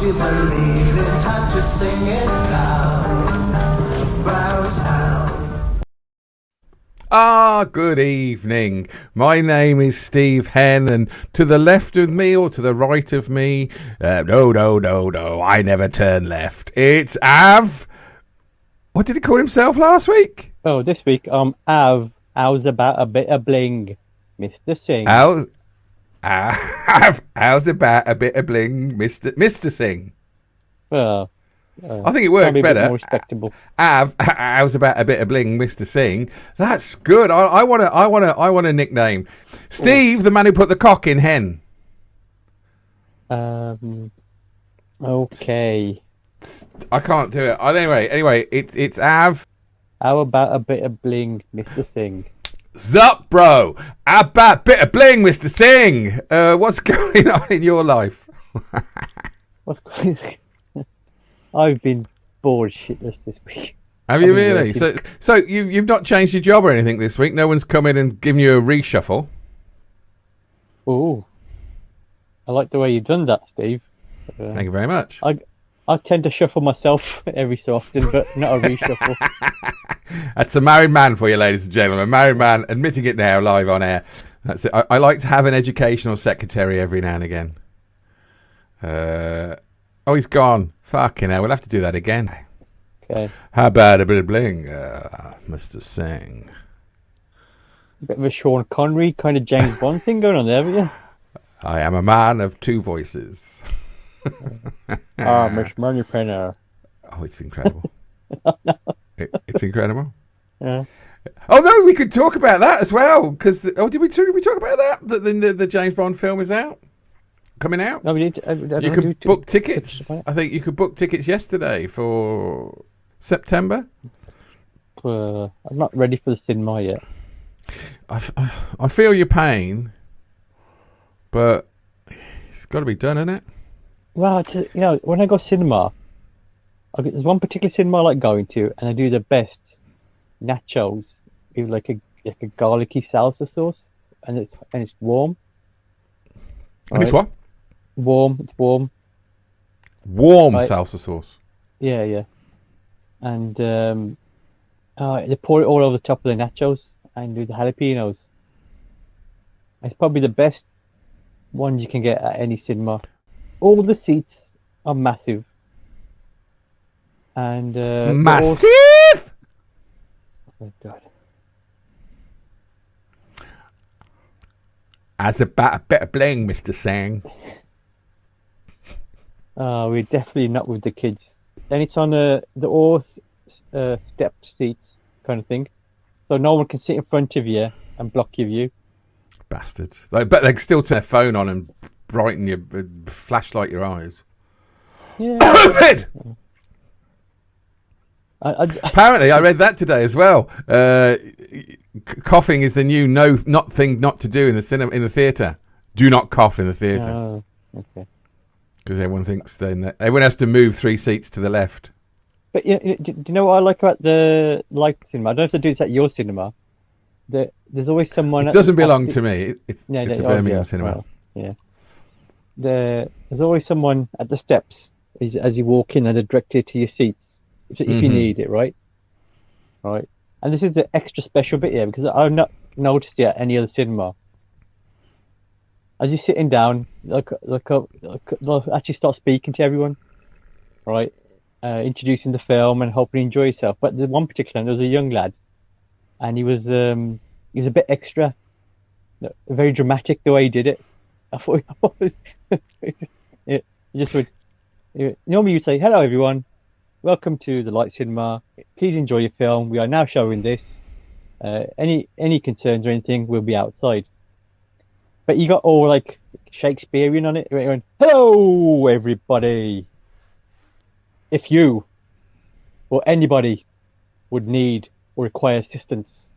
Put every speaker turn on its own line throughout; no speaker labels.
you believe in time to sing it down. Bounce down.
Good evening. My name is Steve Henn, and to the left of me or to the right of me, no, I never turn left. It's Av. What did he call himself last week?
Oh, this week, Av. How's about a bit of bling, Mr. Singh?
How's about a bit of bling, Mr. Singh?
Well,
I think it works better.
More respectable.
How's about a bit of bling, Mr. Singh? That's good. I want a nickname. Steve, the man who put the cock in hen.
Okay.
I can't do it. Anyway, it's Av.
How about a bit of bling, Mr. Singh?
Zup, bro. How about a bit of bling, Mr. Singh? What's going on in your life?
I've been bored shitless this week.
Have you really? So you've not changed your job or anything this week? No one's come in and given you a reshuffle?
Oh, I like the way you've done that, Steve.
Thank you very much.
I tend to shuffle myself every so often, but not a reshuffle.
That's a married man for you, ladies and gentlemen. A married man admitting it now, live on air. That's it. I like to have an educational secretary every now and again. He's gone. Fucking hell, we'll have to do that again.
Okay.
How about a bit of bling, Mr. Singh?
A bit of a Sean Connery kind of James Bond thing going on there, haven't you?
I am a man of two voices.
Miss Moneypenner.
Oh, it's incredible. It's incredible.
Yeah.
Oh no, we could talk about that as well. Because did we talk about that? That the James Bond film is out, coming out.
No, we need.
You could book tickets. I think you could book tickets yesterday for September.
I'm not ready for the cinema yet.
I feel your pain, but it's got to be done, isn't it?
Well, when I go cinema, there's one particular cinema I like going to, and I do the best nachos with like a garlicky salsa sauce, and it's warm.
And it's what?
Warm. It's warm.
Warm salsa sauce.
Yeah. And they pour it all over the top of the nachos and do the jalapenos. It's probably the best one you can get at any cinema. All the seats are massive. And
massive.
Oh God.
As about a bit of bling, Mr. Singh.
We're definitely not with the kids. Then it's on the all stepped seats kind of thing, so no one can sit in front of you and block your view.
Bastards! But they can still turn their phone on and brighten your flashlight your eyes.
Yeah.
COVID! Apparently, I read that today as well. Coughing is the new thing not to do in the theatre. Do not cough in the theatre.
Oh, okay.
Because everyone thinks everyone has to move 3 seats to the left.
But do you know what I like about the live cinema? I don't know if they do this at your cinema. There's always someone.
It doesn't belong to me. It's a Birmingham cinema.
Well, yeah. There's always someone at the steps as you walk in and they're directed to your seats if you need it, right? Right. And this is the extra special bit here because I've not noticed it at any other cinema. As you're sitting down, they'll actually start speaking to everyone, right? Introducing the film and hoping you enjoy yourself. But the one particular, there was a young lad, and he was a bit extra, very dramatic the way he did it. I thought he just would. Normally you'd say, "Hello everyone, welcome to the Light Cinema. Please enjoy your film. We are now showing this. Any concerns or anything will be outside." But you got all like Shakespearean on it. It went, "Hello everybody. If you or anybody would need or require assistance,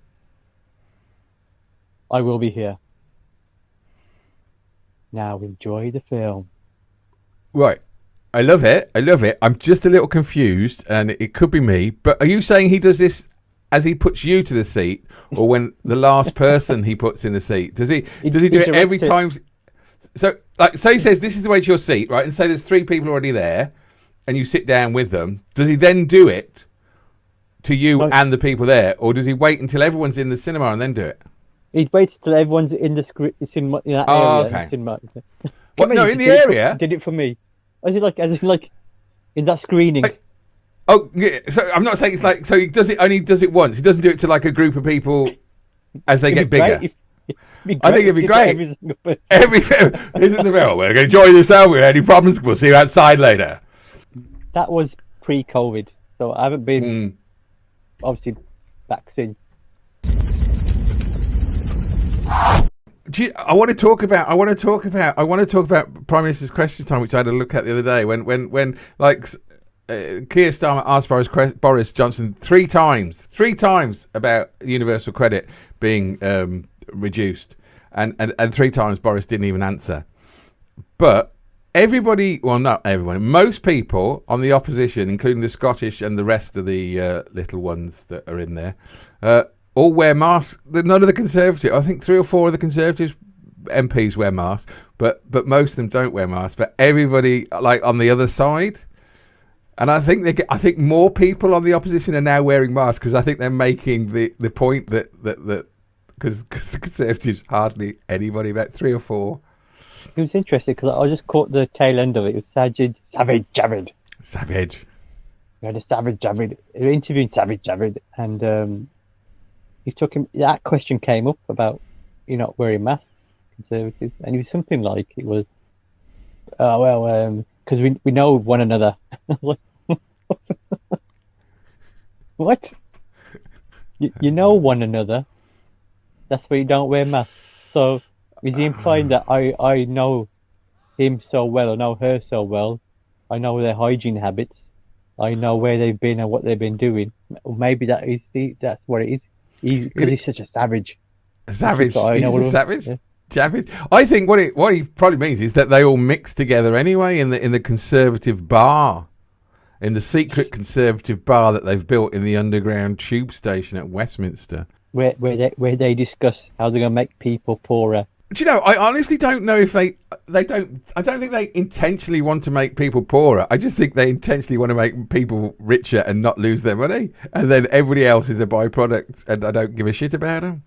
I will be here. Now enjoy the film."
Right. I love it. I'm just a little confused, and it could be me. But are you saying he does this as he puts you to the seat, or when the last person he puts in the seat? Does he do it every time? So like, so he says, this is the way to your seat, right? And say there's 3 people already there, and you sit down with them. Does he then do it to you and the people there, or does he wait until everyone's in the cinema and then do it?
He waits till everyone's in the cinema in that area.
Okay.
In cinema.
What? No, in the area.
Did it for me? As in like in that screening.
Oh, yeah. So I'm not saying it's like. So he does it only does it once. He doesn't do it to like a group of people as they get bigger. I think it'd be great. Every this is the middle. We're going to enjoy this out. With any problems, we'll see you outside later.
That was pre-COVID, so I haven't been obviously back since.
I want to talk about Prime Minister's Question Time, which I had a look at the other day. When like Keir Starmer asked Boris Johnson three times about universal credit being reduced, and 3 times Boris didn't even answer. But everybody, well, not everyone, most people on the opposition, including the Scottish and the rest of the little ones that are in there, all wear masks. None of the Conservatives, I think 3 or 4 of the Conservatives MPs wear masks, but most of them don't wear masks. But everybody, like on the other side, and I think more people on the opposition are now wearing masks because I think they're making the point that because the Conservatives hardly anybody, about 3 or 4.
It was interesting because I just caught the tail end of it. It was Savage Javid. We had a Savage Javid. We were interviewing Savage Javid, and he took him. That question came up about you're not wearing masks, Conservatives, and it was something like it was, because we know one another. What? You know one another. That's why you don't wear masks. So is he implying that I know him so well, I know her so well, I know their hygiene habits, I know where they've been and what they've been doing? Maybe that's what it is. Because he's such a savage.
Savage.
So
he's a savage. Yeah. Savage. I think what he probably means is that they all mix together anyway in the Conservative bar, in the secret Conservative bar that they've built in the underground tube station at Westminster,
where they discuss how they're going to make people poorer.
Do you know? I honestly don't know if they don't. I don't think they intentionally want to make people poorer. I just think they intentionally want to make people richer and not lose their money, and then everybody else is a byproduct, and I don't give a shit about them.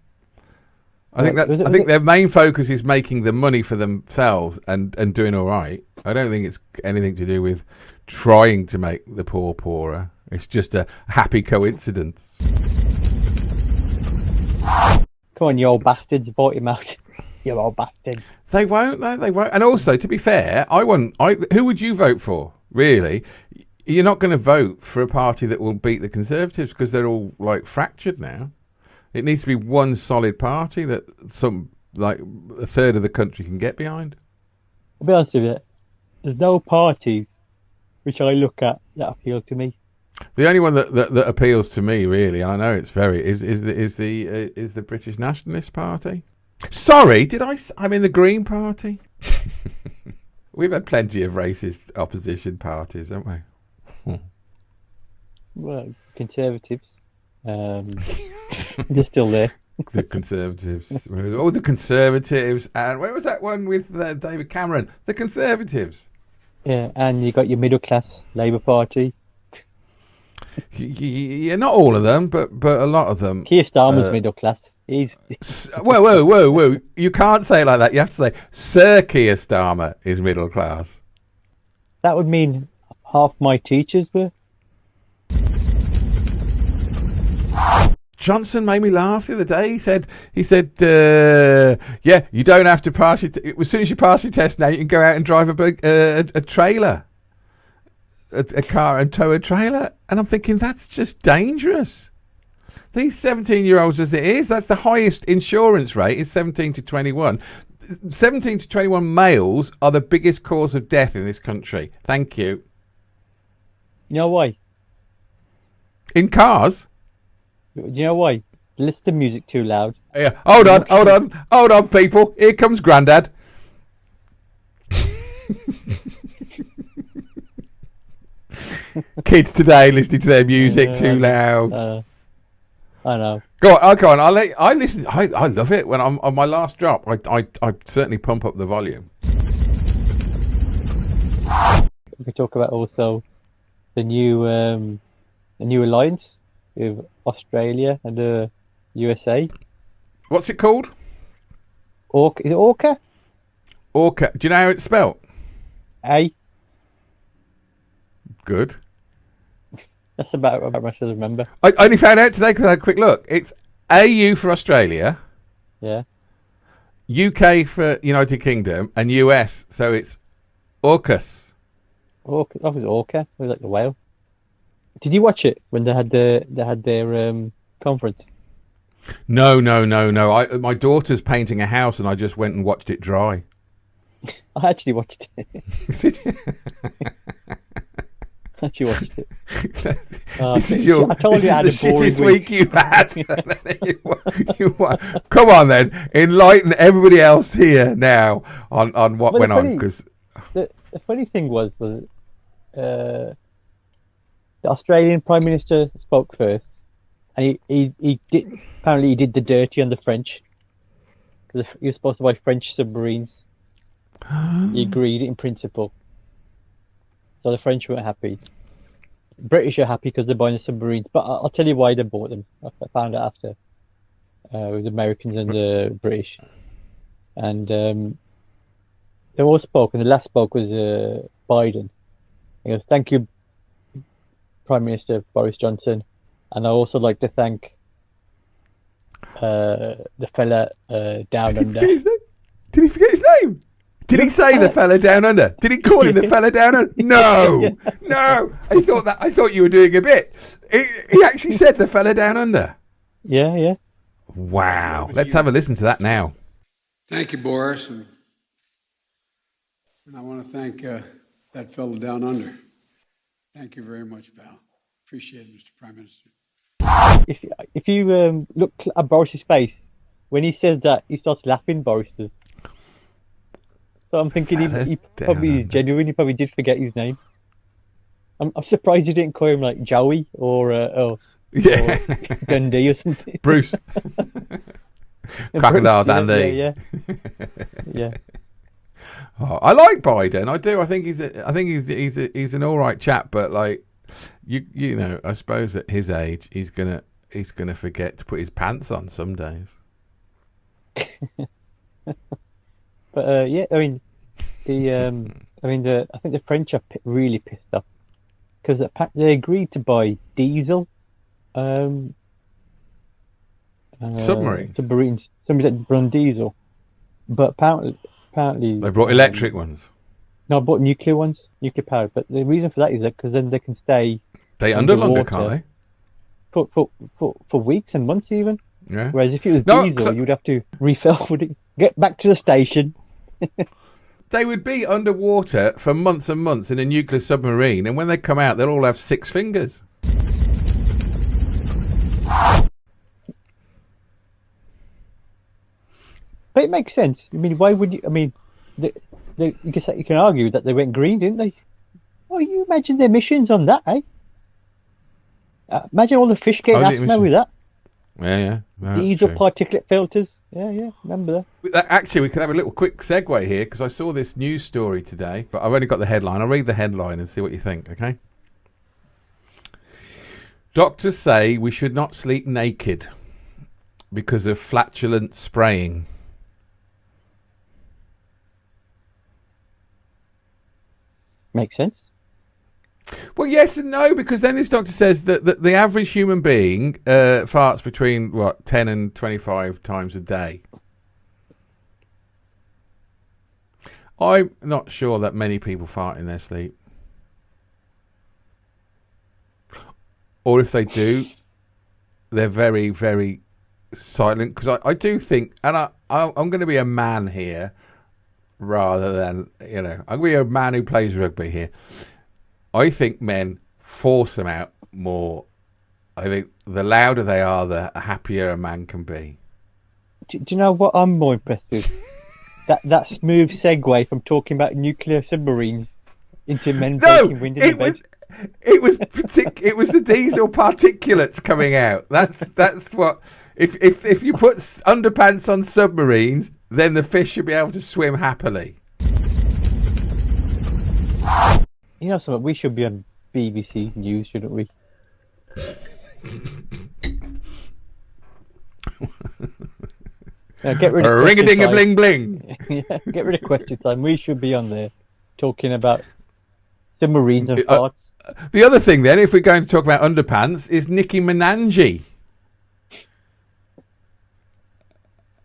I think their main focus is making the money for themselves and doing all right. I don't think it's anything to do with trying to make the poor poorer. It's just a happy coincidence.
Come on, you old bastards, vote him out. You old bastards.
They won't, though. They won't. And also, to be fair, who would you vote for? Really, you're not going to vote for a party that will beat the Conservatives because they're all like fractured now. It needs to be one solid party that a third of the country can get behind.
I'll be honest with you. There's no parties which I look at that appeal to me.
The only one that appeals to me, really, and I know it's is the British Nationalist Party. Sorry, I'm in the Green Party. We've had plenty of racist opposition parties, haven't we?
Well, Conservatives. They're still there.
The Conservatives. Oh, the Conservatives. And where was that one with David Cameron? The Conservatives.
Yeah, and you got your middle class Labour Party.
Yeah, not all of them, but a lot of them.
Keir Starmer's middle class. He's
whoa! You can't say it like that. You have to say Sir Keir Starmer is middle class.
That would mean half my teachers were.
Johnson made me laugh the other day. He said, yeah, you don't have to pass it. As soon as you pass your test now, you can go out and drive a trailer, a car, and tow a trailer. And I'm thinking, that's just dangerous. These 17-year-olds, as it is, that's the highest insurance rate, is 17 to 21. 17 to 21 males are the biggest cause of death in this country. Thank you.
You know why?
In cars?
Do you know why? Listen to music too loud.
Yeah. Hold on, people. Here comes Grandad. Kids today listening to their music too loud.
I know.
Go on. I listen. I love it when I'm on my last drop. I certainly pump up the volume.
we talk about also the new alliance with Australia and the USA.
What's it called?
Is it Orca?
Orca. Do you know how it's spelt?
A.
Good.
That's about much as I remember.
I only found out today because I had a quick look. It's AU for Australia,
Yeah.
UK for United Kingdom, and US. So it's AUKUS.
Orca. Oh, it was Orca. It was like the whale. Did you watch it when they had their conference?
No. My daughter's painting a house, and I just went and watched it dry.
I actually watched it.
Did you?
I actually watched it.
This is
I told you I had
the
a boring
shittest week you've had.
week.
Come on then, enlighten everybody else here now on what went on. Because
the funny thing was the Australian Prime Minister spoke first, and he did the dirty on the French because he was supposed to buy French submarines. He agreed in principle. So the French weren't happy. British are happy because they're buying the submarines, but I'll tell you why they bought them. I found out after with the Americans and the British, and they all spoke, and the last spoke was Biden. He goes, "Thank you, Prime Minister Boris Johnson," and I also like to thank the fella down under.
Did he forget his name? Did he say the fella down under? Did he call him the fella down under? No, no. I thought you were doing a bit. He actually said the fella down under.
Yeah.
Wow. Let's have a listen to that now.
Thank you, Boris, and I want to thank that fellow down under. Thank you very much, pal. Appreciate it, Mr. Prime Minister.
If you look at Boris's face when he says that, he starts laughing. Boris does. So I'm thinking he probably genuinely he probably did forget his name. I'm surprised you didn't call him like Joey or Dundee or something.
Bruce. Crocodile Dundee.
Yeah.
Oh, I like Biden. I do. I think he's an all right chap. But like you know, I suppose at his age, he's gonna forget to put his pants on some days.
But yeah, I mean, I think the French are really pissed off because they agreed to buy diesel
submarines
that run diesel, but apparently
they brought electric ones.
No, I bought nuclear ones, nuclear powered. But the reason for that is that because then they can stay
underwater, can't they?
For weeks and months even.
Yeah.
Whereas if it was diesel, you'd have to refill. Would it get back to the station?
They would be underwater for months and months in a nuclear submarine, and when they come out, they'll all have 6 fingers.
But it makes sense. I mean, why would you? I mean, you can argue that they went green, didn't they? Oh, you imagine the emissions on that, eh? Imagine all the fish getting asthma with that.
Yeah. No,
diesel particulate filters. Yeah. Remember that?
Actually, we could have a little quick segue here because I saw this news story today, but I've only got the headline. I'll read the headline and see what you think, okay? Doctors say we should not sleep naked because of flatulent spraying.
Makes sense.
Well, yes and no, because then this doctor says that the average human being farts between 10 and 25 times a day. I'm not sure that many people fart in their sleep, or if they do, they're very, very silent. Because I do think, and I'm going to be a man here rather than I'm going to be a man who plays rugby here. I think men force them out more. I think the louder they are, the happier a man can be.
Do you know what I'm more impressed with? that smooth segue from talking about nuclear submarines into men breaking wind in the bed.
It was the diesel particulates coming out. That's what. If you put underpants on submarines, then the fish should be able to swim happily.
You know something? We should be on BBC News, shouldn't we? Get rid of
ring-a-ding-a-bling bling.
Yeah, get rid of question time. We should be on there talking about submarines and farts.
The other thing then, if we're going to talk about underpants, is Nicki Minaj.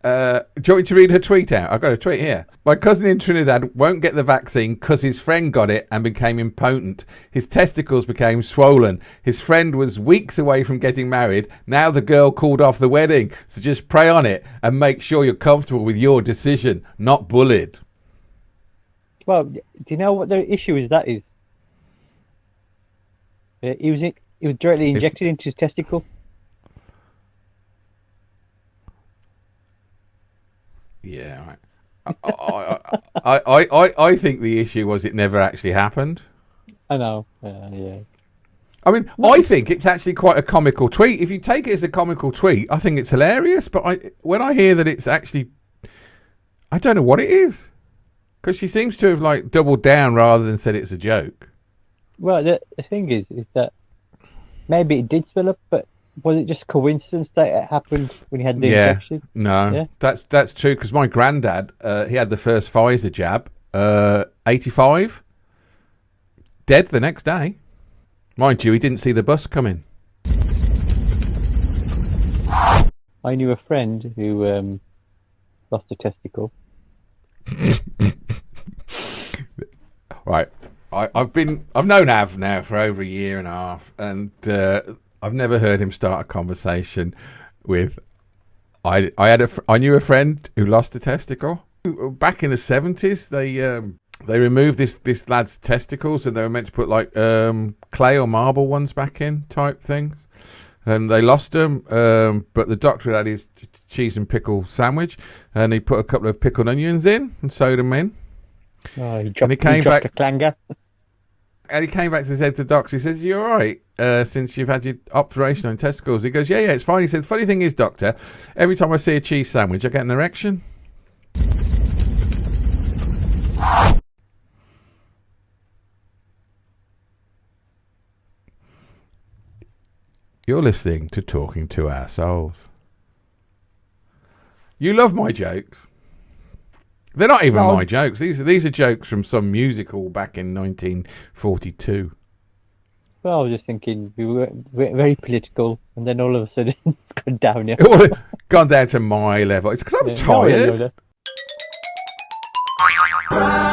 Do you want me to read her tweet out? I've got a tweet here. My cousin in Trinidad won't get the vaccine because his friend got it and became impotent. His testicles became swollen. His friend was weeks away from getting married. Now the girl called off the wedding. So just pray on it and make sure you're comfortable with your decision, not bullied.
Well, do you know what the issue is? That is, he was directly injected into his testicle.
Yeah, I think the issue was it never actually happened.
I know. Yeah.
I mean, I think it's actually quite a comical tweet. If you take it as a comical tweet, I think it's hilarious. But when I hear that it's actually, I don't know what it is, because she seems to have like doubled down rather than said it's a joke.
Well, the thing is that maybe it did spill up, but was it just coincidence that it happened when he had the injection?
No, yeah? That's true, because my granddad, he had the first Pfizer jab, 85, dead the next day. Mind you, he didn't see the bus coming.
I knew a friend who lost a testicle.
Right, I've known Av now for over a year and a half, and I've never heard him start a conversation with. I knew a friend who lost a testicle back in the 70s. They removed this lad's testicles, and they were meant to put like clay or marble ones back in type things, and they lost them. But the doctor had his cheese and pickle sandwich, and he put a couple of pickled onions in and sewed them in.
Oh, he dropped a clanger.
And he came back and said to the doctor, he says, "You all right since you've had your operation on testicles?" He goes, yeah, it's fine. He said, "Funny thing is, doctor, every time I see a cheese sandwich, I get an erection." You're listening to Talking to Our Souls. You love my jokes. They're not even my jokes. These are jokes from some musical back in 1942.
Well, I was just thinking we were very political, and then all of a sudden it's gone down. Yeah,
gone down to my level. It's because I'm tired.
No.